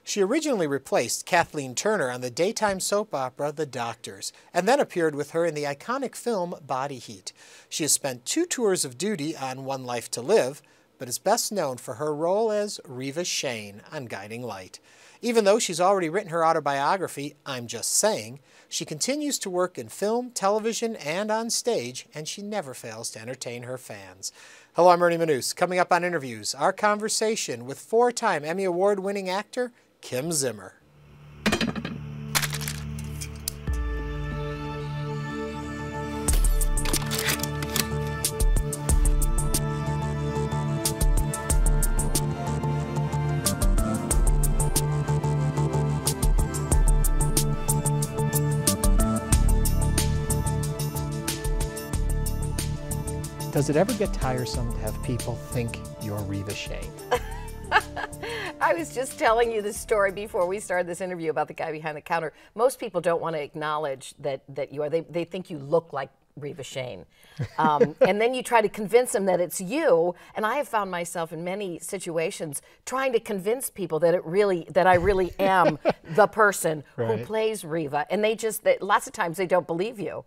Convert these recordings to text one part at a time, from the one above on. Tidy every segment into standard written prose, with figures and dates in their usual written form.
She originally replaced Kathleen Turner on the daytime soap opera The Doctors, and then appeared with her in the iconic film Body Heat. She has spent 2 tours of duty on One Life to Live, but is best known for her role as Reva Shane on Guiding Light. Even though she's already written her autobiography, I'm Just Saying, she continues to work in film, television, and on stage, and she never fails to entertain her fans. Hello, I'm Ernie Manouse. Coming up on Interviews, our conversation with 4-time Emmy Award-winning actor Kim Zimmer. Does it ever get tiresome to have people think you're Reva Shane? I was just telling you this story before we started this interview about the guy behind the counter. Most people don't want to acknowledge that you are. They think you look like Reva Shane. And then you try to convince them that it's you. And I have found myself in many situations trying to convince people that I really am the person who plays Reva. And lots of times they don't believe you.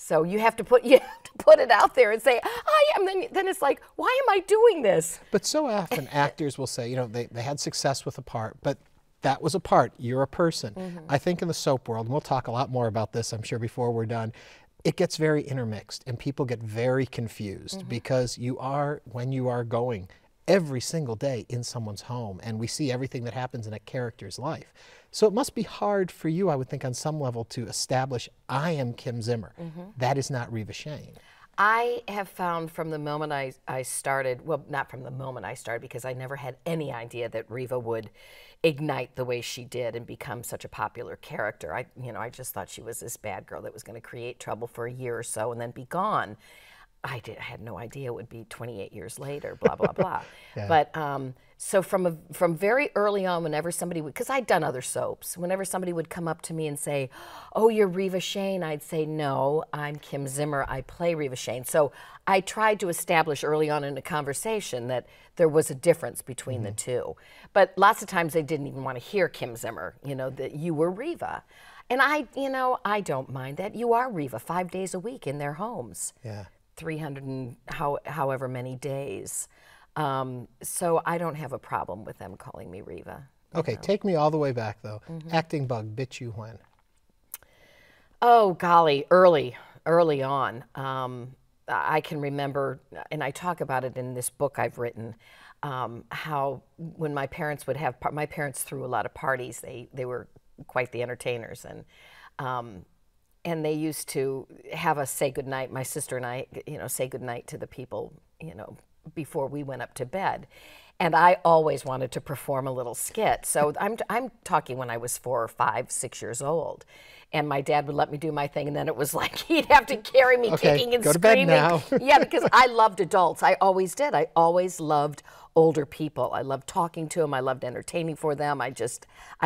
So you have to put it out there and say, I am. Then it's like, why am I doing this? But so often actors will say, they had success with a part, but that was a part. You're a person. Mm-hmm. I think in the soap world, and we'll talk a lot more about this, I'm sure, before we're done, it gets very intermixed and people get very confused because when you are going every single day in someone's home and we see everything that happens in a character's life. So it must be hard for you, I would think, on some level to establish, I am Kim Zimmer. That is not Reva Shane. I have found from the moment I started, well, not from the moment I started, because I never had any idea that Reva would ignite the way she did and become such a popular character. I just thought she was this bad girl that was going to create trouble for a year or so and then be gone. I had no idea it would be 28 years later, blah, blah, blah. Yeah. But so from very early on, whenever somebody would, because I'd done other soaps, whenever somebody would come up to me and say, oh, you're Reva Shane, I'd say, no, I'm Kim Zimmer, I play Reva Shane. So I tried to establish early on in the conversation that there was a difference between the two. But lots of times they didn't even want to hear Kim Zimmer, that you were Reva. And I don't mind that. You are Reva 5 days a week in their homes. Yeah. 300 and however many days. So I don't have a problem with them calling me Reva. Okay, take me all the way back though. Acting bug bit you when? Oh golly, early on. I can remember, and I talk about it in this book I've written, how when my parents would have, my parents threw a lot of parties. They were quite the entertainers, and they used to have us say goodnight, my sister and I, say goodnight to the people, before we went up to bed. And I always wanted to perform a little skit. So I'm talking when I was 4 or 5, 6 years old. And my dad would let me do my thing, and then it was like he'd have to carry me kicking and go screaming. To bed now. Yeah, because I loved adults. I always did. I always loved older people. I loved talking to them. I loved entertaining for them. I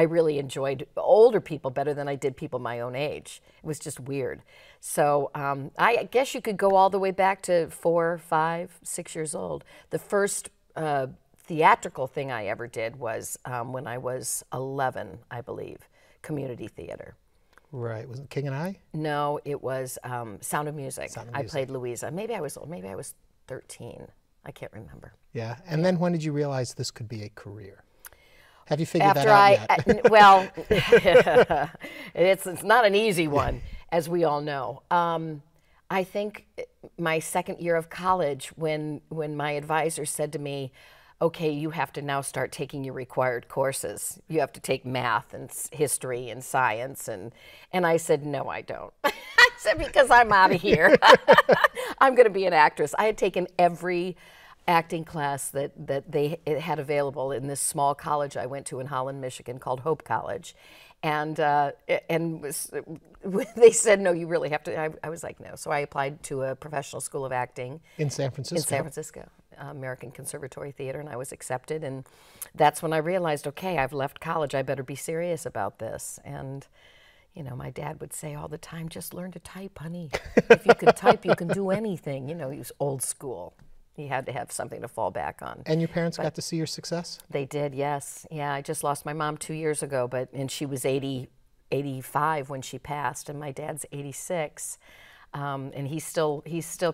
really enjoyed older people better than I did people my own age. It was just weird. So I guess you could go all the way back to 4, 5, 6 years old. The first theatrical thing I ever did was when I was 11, I believe, community theater. Right. Was it King and I? No, it was Sound of Music. Sound of Music. I played Louisa. Maybe I was 13. I can't remember. Yeah. And then when did you realize this could be a career? Have you figured that out yet? Well, it's not an easy one, as we all know. I think my second year of college, when my advisor said to me, okay, you have to now start taking your required courses. You have to take math and history and science. And I said, no, I don't. I said, because I'm out of here. I'm going to be an actress. I had taken every acting class that they had available in this small college I went to in Holland, Michigan, called Hope College. And they said, no, you really have to. I was like, no. So I applied to a professional school of acting. In San Francisco? In San Francisco, American Conservatory Theater, and I was accepted. And that's when I realized, okay, I've left college. I better be serious about this. And, my dad would say all the time, just learn to type, honey. If you can type, you can do anything. He was old school. He had to have something to fall back on. And your parents got to see your success? They did, yes. Yeah, I just lost my mom 2 years ago, and she was 85 when she passed, and my dad's 86. And he's still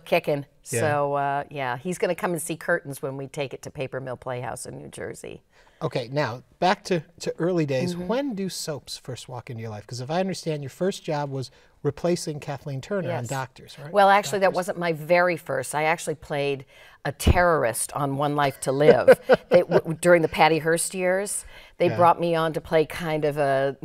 kicking. Yeah. So yeah, he's going to come and see Curtains when we take it to Paper Mill Playhouse in New Jersey. Okay, now back to early days. When do soaps first walk into your life? Because if I understand, your first job was replacing Kathleen Turner on Doctors, right? Well, actually, that wasn't my very first. I actually played a terrorist on One Life to Live. During the Patty Hearst years, they brought me on to play kind of a,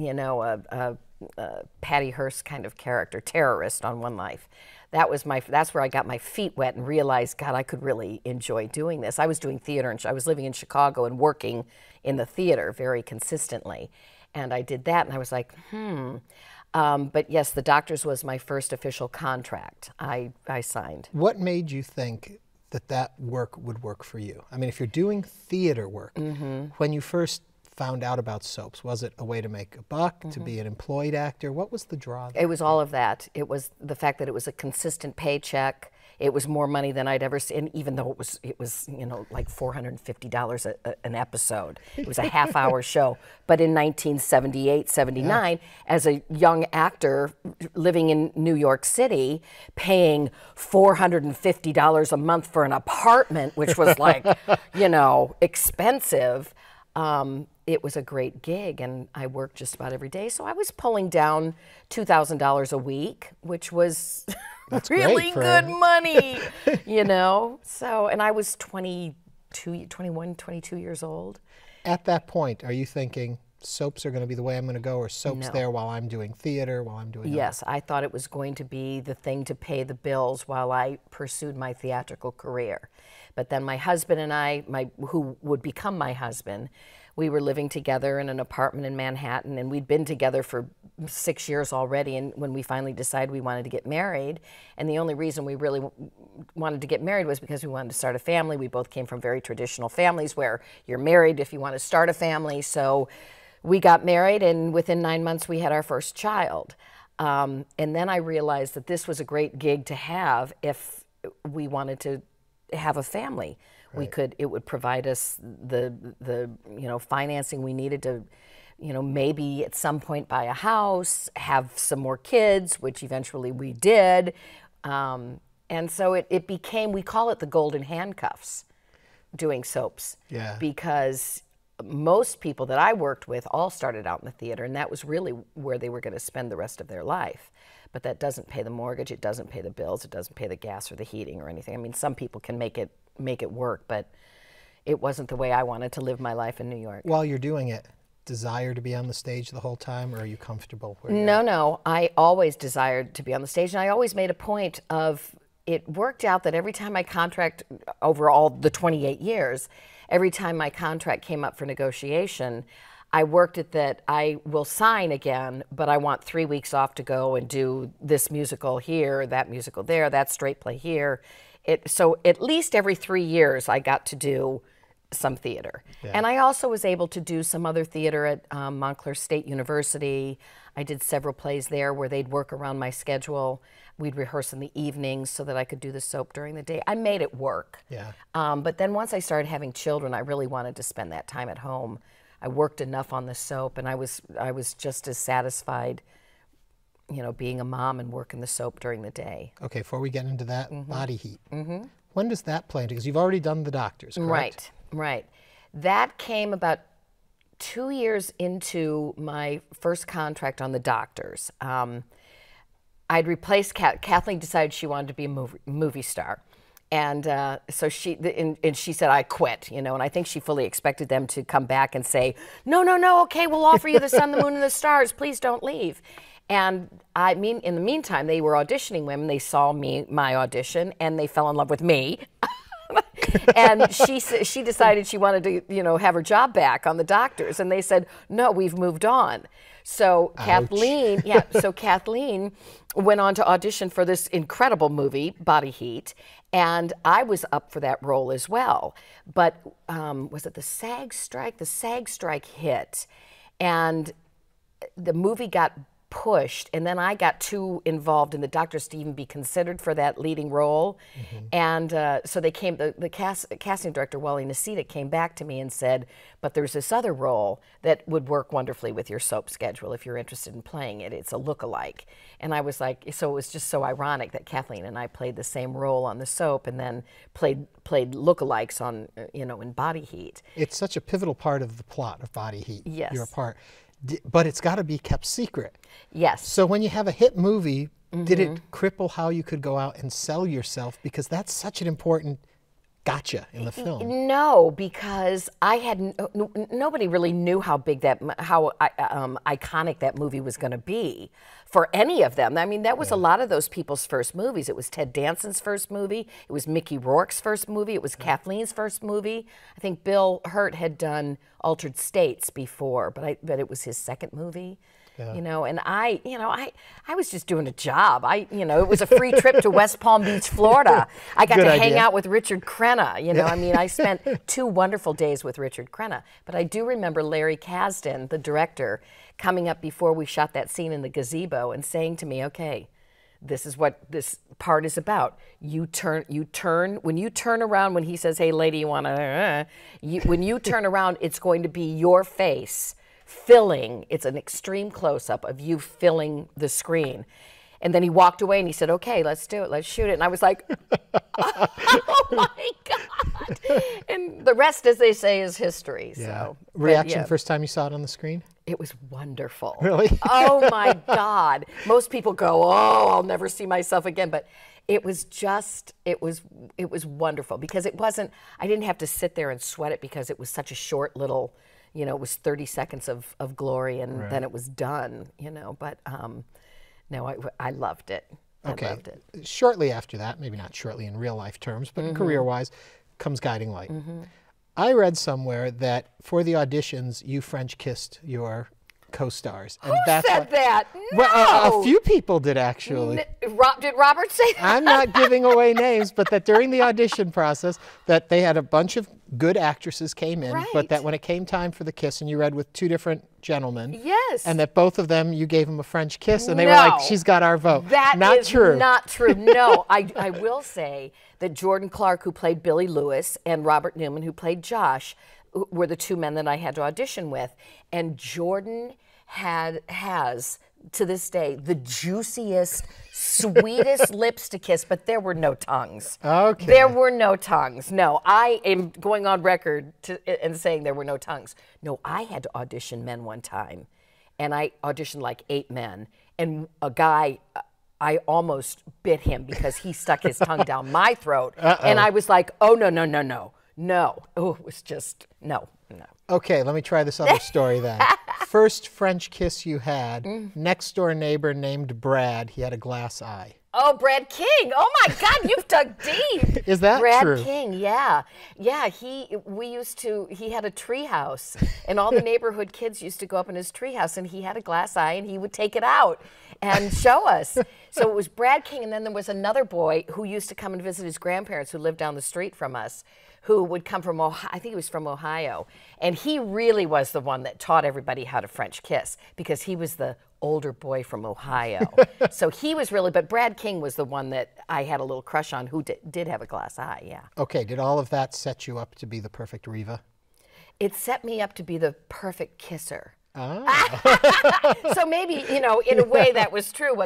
Patty Hearst kind of character, terrorist on One Life. That's where I got my feet wet and realized, God, I could really enjoy doing this. I was doing theater, and I was living in Chicago and working in the theater very consistently. And I did that, and I was like, but yes, the Doctors was my first official contract I signed. What made you think that work would work for you? I mean, if you're doing theater work, when you first found out about soaps, was it a way to make a buck, to be an employed actor? What was the draw there? It was all of that. It was the fact that it was a consistent paycheck. It was more money than I'd ever seen, even though it was like $450 an episode. It was a half-hour show. But in 1978, 79, as a young actor living in New York City, paying $450 a month for an apartment, which was like, expensive, it was a great gig, and I worked just about every day. So I was pulling down $2,000 a week, which was really good money, So, and I was 21, 22 years old. At that point, are you thinking soaps are going to be the way I'm going to go, or soaps there while I'm doing theater, while I'm doing Yes, I thought it was going to be the thing to pay the bills while I pursued my theatrical career. But then my husband and I, who would become my husband, we were living together in an apartment in Manhattan, and we'd been together for 6 years already, and when we finally decided we wanted to get married, and the only reason we really wanted to get married was because we wanted to start a family. We both came from very traditional families where you're married if you want to start a family, so we got married, and within 9 months we had our first child. And then I realized that this was a great gig to have if we wanted to have a family. Right. It would provide us the financing we needed to, maybe at some point buy a house, have some more kids, which eventually we did. And so it became, we call it the golden handcuffs, doing soaps. Yeah. Because most people that I worked with all started out in the theater, and that was really where they were going to spend the rest of their life. But that doesn't pay the mortgage, it doesn't pay the bills, it doesn't pay the gas or the heating or anything. I mean, some people can make it work, but it wasn't the way I wanted to live my life in New York. While you're doing it, desire to be on the stage the whole time, or are you comfortable where you're No, I always desired to be on the stage, and I always made a point of, it worked out that every time my contract, over all the 28 years, every time my contract came up for negotiation, I worked at that I will sign again, but I want 3 weeks off to go and do this musical here, that musical there, that straight play here. So at least every 3 years I got to do some theater. Yeah. And I also was able to do some other theater at Montclair State University. I did several plays there where they'd work around my schedule. We'd rehearse in the evenings so that I could do the soap during the day. I made it work. Yeah. But then once I started having children, I really wanted to spend that time at home. I worked enough on the soap, and I was just as satisfied, being a mom and working the soap during the day. Okay, before we get into that, Body Heat. When does that play? Because you've already done the Doctors, correct? Right. That came about 2 years into my first contract on the Doctors. I'd replaced Kathleen decided she wanted to be a movie star. And so she said, I quit, and I think she fully expected them to come back and say, no, okay, we'll offer you the sun, the moon, and the stars. Please don't leave. And in the meantime, they were auditioning women. They saw my audition, and they fell in love with me. And she decided she wanted to, have her job back on the Doctors. And they said, no, we've moved on. So Kathleen, Kathleen went on to audition for this incredible movie, Body Heat, and I was up for that role as well. But was it the SAG strike? The SAG strike hit, and the movie got pushed, and then I got too involved in the doctors to even be considered for that leading role. And so they came, the casting director, Wally Nacita, came back to me and said, but there's this other role that would work wonderfully with your soap schedule if you're interested in playing it. It's a look-alike. And I was like, so it was just so ironic that Kathleen and I played the same role on the soap and then played look-alikes on, you know, in Body Heat. It's such a pivotal part of the plot of Body Heat. Yes. Your part. But it's got to be kept secret. Yes. So when you have a hit movie, did it cripple how you could go out and sell yourself? Because that's such an important gotcha in the film. No, because I had nobody really knew how big that, how iconic that movie was going to be for any of them. I mean, that was a lot of those people's first movies. It was Ted Danson's first movie. It was Mickey Rourke's first movie. It was Kathleen's first movie. I think Bill Hurt had done Altered States before, but it was his second movie. You know, and I was just doing a job. It was a free trip to West Palm Beach, Florida. I got to hang out with Richard Crenna. You know, I mean, I spent 2 wonderful days with Richard Crenna. But I do remember Larry Kasdan, the director, coming up before we shot that scene in the gazebo and saying to me, okay, this is what this part is about. When you turn around, when he says, hey, lady, you want to, when you turn around, it's going to be your face filling, it's an extreme close-up of you filling the screen. And then he walked away and he said, okay, let's do it, let's shoot it. And I was like, oh my God. And the rest, as they say, is history. Yeah. So, Reaction first time you saw it on the screen? It was wonderful. Really? Oh my God. Most people go, oh, I'll never see myself again. But it was just, it was wonderful because it wasn't, I didn't have to sit there and sweat it because it was such a short little, you know, it was 30 seconds of glory and then it was done, you know, but no, I loved it. Okay. I loved it. Shortly after that, maybe not shortly in real life terms, but career-wise, comes Guiding Light. I read somewhere that for the auditions, you French kissed your co-stars. Who said that? No! Well, a few people did, actually. Did Robert say that? I'm not giving away names, but that during the audition process, that they had a bunch of good actresses came in, but that when it came time for the kiss, and you read with 2 different gentlemen, and that both of them, you gave them a French kiss, and they were like, she's got our vote. That not is true. Not true. No, I will say that Jordan Clark, who played Billy Lewis, and Robert Newman, who played Josh, were the 2 men that I had to audition with. And Jordan has, to this day, the juiciest, sweetest lips to kiss, but there were no tongues. Okay. There were no tongues. No, I am going on record and saying there were no tongues. No, I had to audition men one time, and I auditioned like 8 men, and a guy, I almost bit him because he stuck his tongue down my throat, and I was like, oh, no, no, no, no, no. Oh, it was just, no, no. Okay, let me try this other story then. First French kiss you had, next door neighbor named Brad. He had a glass eye. Oh, Brad King. Oh my God, you've dug deep. Is that Brad true? King, yeah. Yeah, he had a tree house, and all the neighborhood kids used to go up in his tree house, and he had a glass eye, and he would take it out and show us. So it was Brad King, and then there was another boy who used to come and visit his grandparents who lived down the street from us, who would come from Ohio. I think he was from Ohio. And he really was the one that taught everybody how to French kiss because he was the older boy from Ohio. So he was really, but Brad King was the one that I had a little crush on who did have a glass eye, yeah. Okay, did all of that set you up to be the perfect Riva? It set me up to be the perfect kisser. Ah. So maybe, you know, in a way that was true,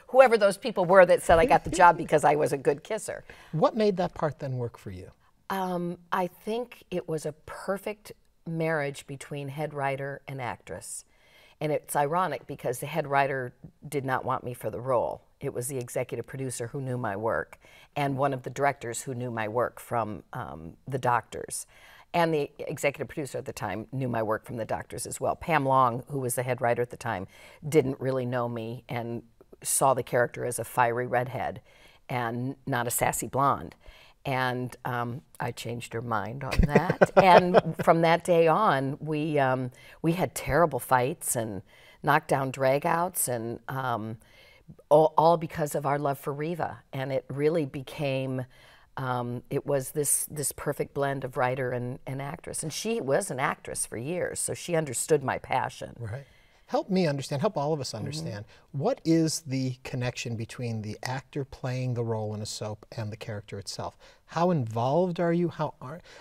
whoever those people were that said I got the job because I was a good kisser. What made that part then work for you? I think it was a perfect marriage between head writer and actress. And it's ironic because the head writer did not want me for the role. It was the executive producer who knew my work and one of the directors who knew my work from The Doctors. And the executive producer at the time knew my work from The Doctors as well. Pam Long, who was the head writer at the time, didn't really know me and saw the character as a fiery redhead and not a sassy blonde. And I changed her mind on that. And from that day on, we had terrible fights and knockdown dragouts, and all because of our love for Riva. And it really became, it was this perfect blend of writer and actress. And she was an actress for years, so she understood my passion. Right. Help me understand, help all of us understand, what is the connection between the actor playing the role in a soap and the character itself? How involved are you?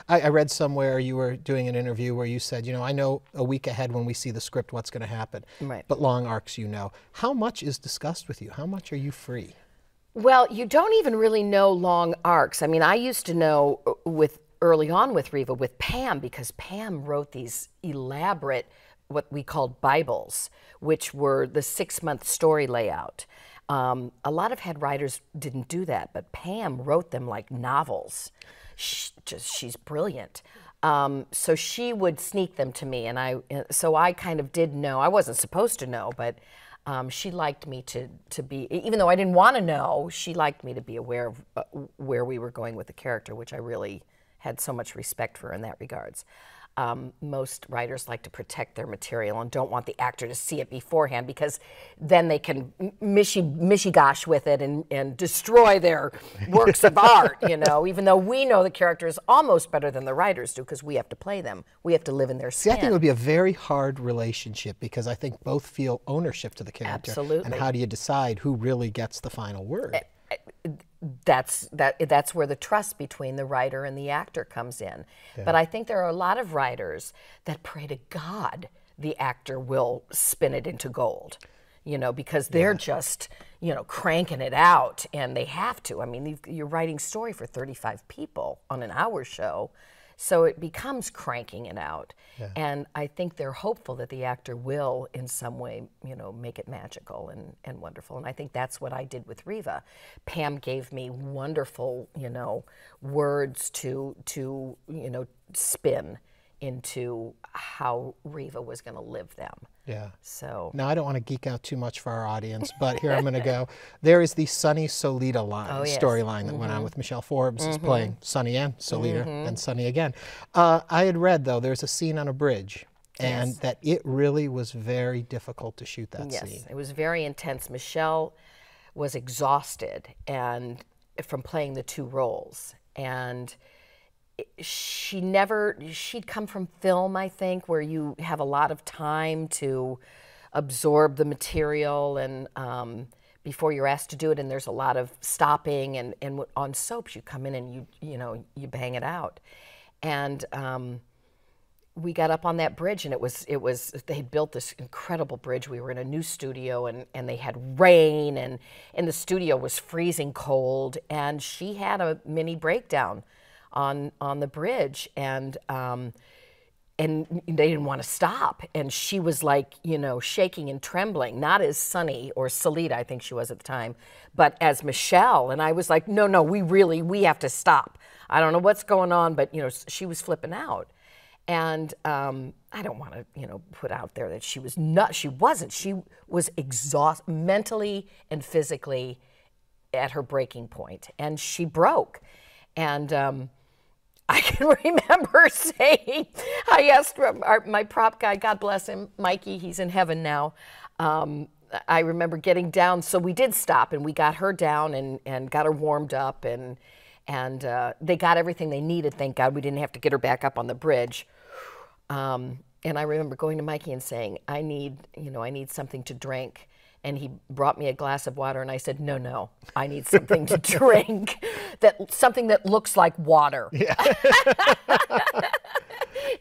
I read somewhere you were doing an interview where you said, you know, I know a week ahead when we see the script what's going to happen, Right. but long arcs you know. How much is discussed with you? How much are you free? Well, you don't even really know long arcs. I mean, I used to know early on with Riva, with Pam, because Pam wrote these elaborate, what we called Bibles, which were the 6-month story layout. A lot of head writers didn't do that, but Pam wrote them like novels. She's brilliant. So she would sneak them to me, and so I kind of did know. I wasn't supposed to know, but she liked me to be, even though I didn't want to know, she liked me to be aware of where we were going with the character, which I really had so much respect for in that regards. Most writers like to protect their material and don't want the actor to see it beforehand, because then they can mishy-gosh with it and destroy their works of art, you know, even though we know the characters almost better than the writers do, because we have to play them. We have to live in their skin. See, I think it would be a very hard relationship, because I think both feel ownership to the character. Absolutely. And how do you decide who really gets the final word? That's where the trust between the writer and the actor comes in. Yeah. But I think there are a lot of writers that pray to God the actor will spin it into gold, you know, because they're just, you know, cranking it out, and they have to. I mean, you're writing story for 35 people on an hour show, so it becomes cranking it out. Yeah. And I think they're hopeful that the actor will, in some way, you know, make it magical and wonderful. And I think that's what I did with Riva. Pam gave me wonderful, you know, words to you know, spin into how Riva was going to live them. Yeah. So now I don't want to geek out too much for our audience, but here I'm going to go. There is the Sunny Solita line, storyline that went on with Michelle Forbes is playing Sunny and Solita and Sunny again. I had read, though, there's a scene on a bridge, and that it really was very difficult to shoot that scene. Yes, it was very intense. Michelle was exhausted and from playing the two roles, and she'd come from film, I think, where you have a lot of time to absorb the material, and before you're asked to do it, and there's a lot of stopping, and on soaps you come in and you bang it out. And we got up on that bridge, and it was they had built this incredible bridge. We were in a new studio, and they had rain, and the studio was freezing cold, and she had a mini breakdown on the bridge, and they didn't want to stop, and she was like, you know, shaking and trembling, not as Sunny or Solita, I think she was at the time, but as Michelle. And I was like, no, we have to stop. I don't know what's going on, but you know, she was flipping out. And I don't want to, you know, put out there that she was not. She wasn't. She was exhausted mentally and physically at her breaking point, and she broke. And I can remember saying, I asked my prop guy, God bless him, Mikey, he's in heaven now. I remember getting down, so we did stop, and we got her down and got her warmed up, and they got everything they needed, thank God. We didn't have to get her back up on the bridge. And I remember going to Mikey and saying, I need something to drink. And he brought me a glass of water, and I said, no, I need something to drink, something that looks like water. Yeah.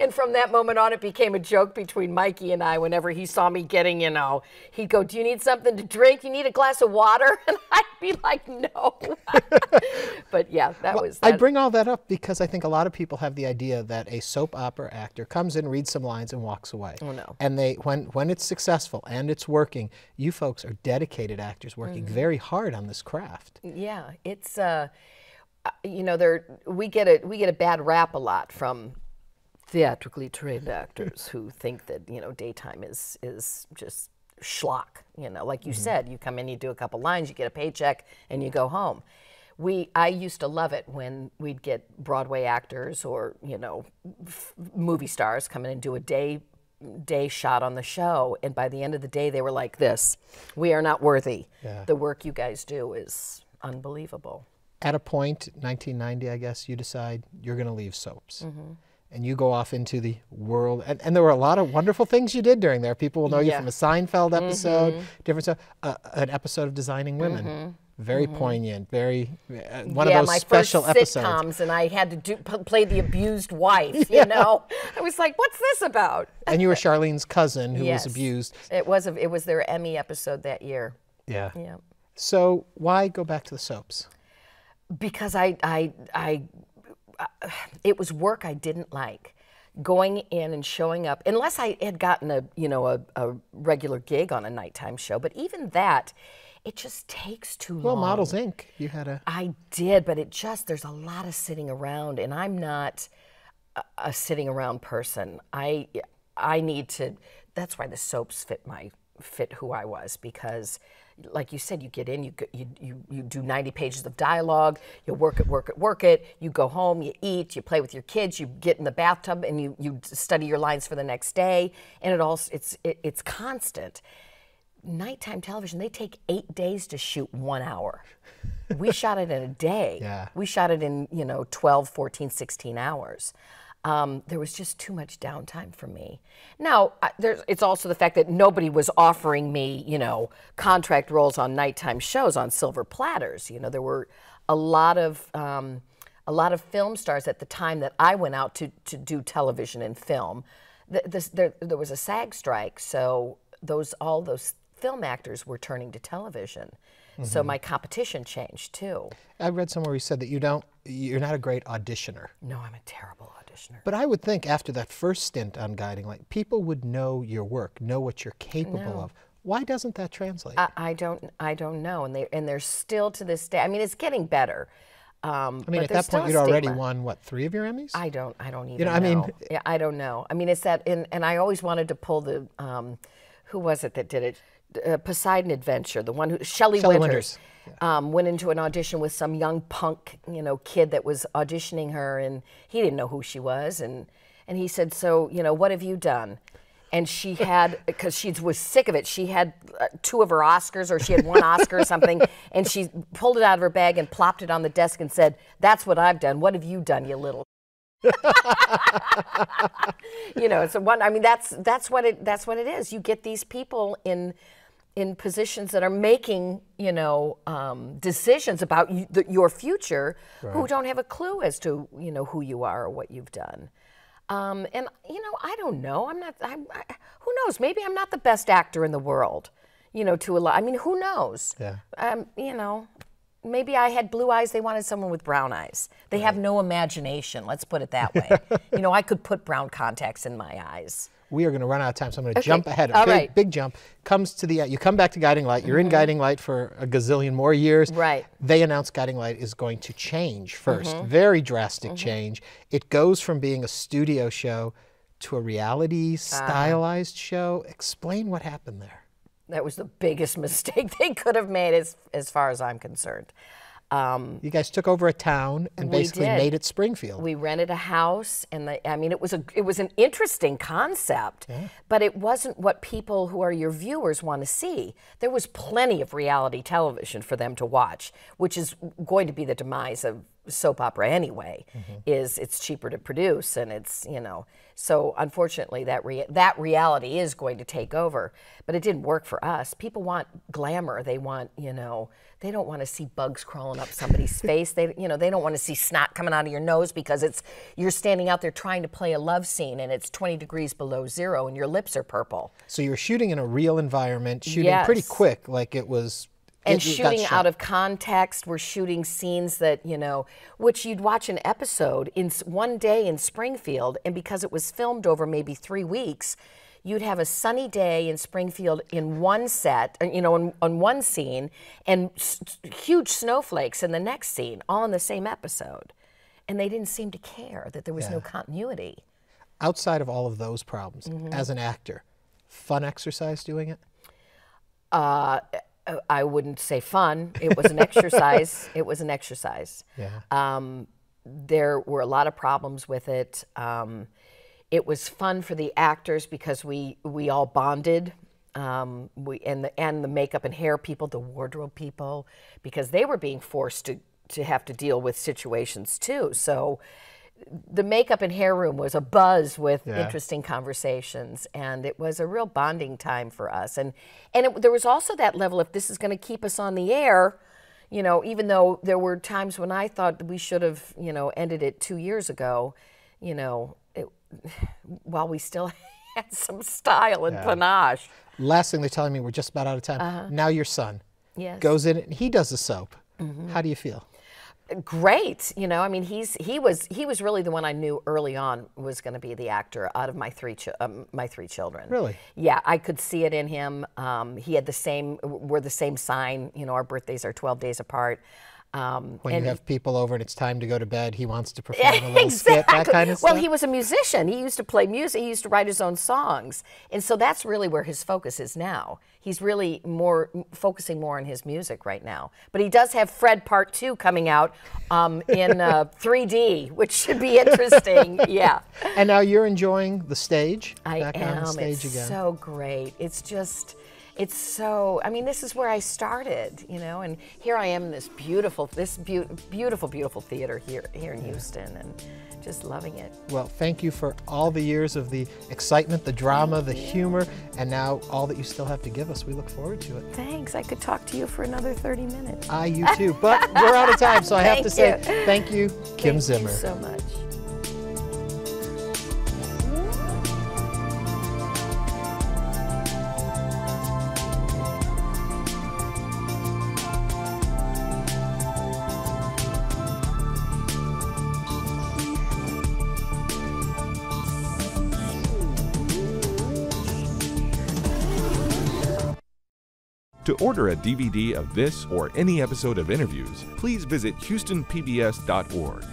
And from that moment on, it became a joke between Mikey and I. Whenever he saw me getting, you know, he'd go, do you need something to drink? You need a glass of water? And I'd be like, no. But yeah, I bring all that up because I think a lot of people have the idea that a soap opera actor comes in, reads some lines, and walks away. Oh, no. And when it's successful and it's working, you folks are dedicated actors working very hard on this craft. Yeah, it's, you know, we get a bad rap a lot from theatrically trained actors who think that, you know, daytime is just schlock. You know, like you said, you come in, you do a couple lines, you get a paycheck, and you go home. I used to love it when we'd get Broadway actors or, you know, movie stars come in and do a day shot on the show, and by the end of the day they were like this: we are not worthy. Yeah. The work you guys do is unbelievable. At a point, 1990, I guess, you decide you're going to leave soaps. and you go off into the world. And there were a lot of wonderful things you did during there. People will know you from a Seinfeld episode, different stuff, an episode of Designing Women. Very poignant, very one of those special episodes. Yeah, my first sitcoms, and I had to play the abused wife. You know, I was like, "What's this about?" And you were Charlene's cousin who was abused. It was their Emmy episode that year. Yeah. Yeah. So why go back to the soaps? Because it was work I didn't like. Going in and showing up, unless I had gotten a regular gig on a nighttime show, but even that. It just takes too long. Well, Models Inc. You had a... I did, but there's a lot of sitting around, and I'm not a sitting around person. I need to, that's why the soaps fit who I was, because like you said, you get in, you do 90 pages of dialogue, you work it, you go home, you eat, you play with your kids, you get in the bathtub, and you study your lines for the next day, and it's constant. Nighttime television, they take 8 days to shoot 1 hour. We shot it in a day. Yeah. We shot it in 12, 14, 16 hours. There was just too much downtime for me. Now, it's also the fact that nobody was offering me, contract roles on nighttime shows on silver platters. There were a lot of film stars at the time that I went out to do television and film. There was a SAG strike, so all those film actors were turning to television. So my competition changed too. I read somewhere you said that you're not a great auditioner. No, I'm a terrible auditioner. But I would think after that first stint on Guiding Light, people would know your work, know what you're capable of. Why doesn't that translate? I don't know, and they're still to this day. I mean, it's getting better. I mean, at that point, you'd already won what, 3 of your Emmys? I don't even know. Yeah, I don't know. I mean, it's that, and I always wanted to pull the, who was it that did it? Poseidon Adventure, the one who Shelley Winters. Went into an audition with some young punk, kid that was auditioning her, and he didn't know who she was, and he said, "So, what have you done?" And she had, because she was sick of it, she had 2 of her Oscars, or she had 1 Oscar or something, and she pulled it out of her bag and plopped it on the desk and said, "That's what I've done. What have you done, you little?" So I mean, that's what it is. You get these people in positions that are making, decisions about your future, who don't have a clue as to, who you are or what you've done. And I don't know. Who knows? Maybe I'm not the best actor in the world. To a lot. I mean, who knows? Yeah. Maybe I had blue eyes. They wanted someone with brown eyes. They have no imagination. Let's put it that way. I could put brown contacts in my eyes. We are going to run out of time, so I'm going to jump ahead. Big jump. You come back to Guiding Light. You're in Guiding Light for a gazillion more years. Right. They announced Guiding Light is going to change first. Very drastic change. It goes from being a studio show to a reality stylized show. Explain what happened there. That was the biggest mistake they could have made, as far as I'm concerned. You guys took over a town and basically made it Springfield. We rented a house, and it was an interesting concept, but it wasn't what people who are your viewers want to see. There was plenty of reality television for them to watch, which is going to be the demise of soap opera anyway. It's cheaper to produce, and it's so unfortunately that reality is going to take over. But it didn't work for us. People want glamour. They want they don't want to see bugs crawling up somebody's face. They don't want to see snot coming out of your nose because you're standing out there trying to play a love scene and it's 20 degrees below zero and your lips are purple. So you were shooting in a real environment, shooting pretty quick, like it was. And shooting out of context. We're shooting scenes that, which you'd watch an episode in one day in Springfield, and because it was filmed over maybe 3 weeks, you'd have a sunny day in Springfield in one set, on one scene, and huge snowflakes in the next scene, all in the same episode. And they didn't seem to care that there was no continuity. Outside of all of those problems, as an actor, fun exercise doing it? I wouldn't say fun. It was an exercise. It was an exercise. Yeah. There were a lot of problems with it. It was fun for the actors because we all bonded. And the makeup and hair people, the wardrobe people, because they were being forced to have to deal with situations too. So the makeup and hair room was abuzz with interesting conversations, and it was a real bonding time for us. And there was also that level, if this is going to keep us on the air, you know, even though there were times when I thought we should have, you know, ended it 2 years ago, you know, while we still had some style and panache. Last thing they're telling me, we're just about out of time. Now your son goes in and he does the soap. How do you feel? Great. You know, I mean, he was really the one I knew early on was going to be the actor out of my three children. Really? Yeah, I could see it in him. He had we're the same sign. You know, our birthdays are 12 days apart. When you have people over and it's time to go to bed, he wants to perform a little skit, that kind of stuff? Well, he was a musician. He used to play music. He used to write his own songs. And so that's really where his focus is now. He's really focusing more on his music right now. But he does have Fred Part 2 coming out in 3D, which should be interesting. Yeah. And now you're enjoying the stage? I back am. On the stage It's again. so great. It's just... It's so, I mean, this is where I started, you know, and here I am in this beautiful theater here in Houston, and just loving it. Well, thank you for all the years of the excitement, the drama, the humor, and now all that you still have to give us. We look forward to it. Thanks. I could talk to you for another 30 minutes. You too. But we're out of time, so I have to say thank you, Kim Zimmer. Thank you so much. To order a DVD of this or any episode of Interviews, please visit HoustonPBS.org.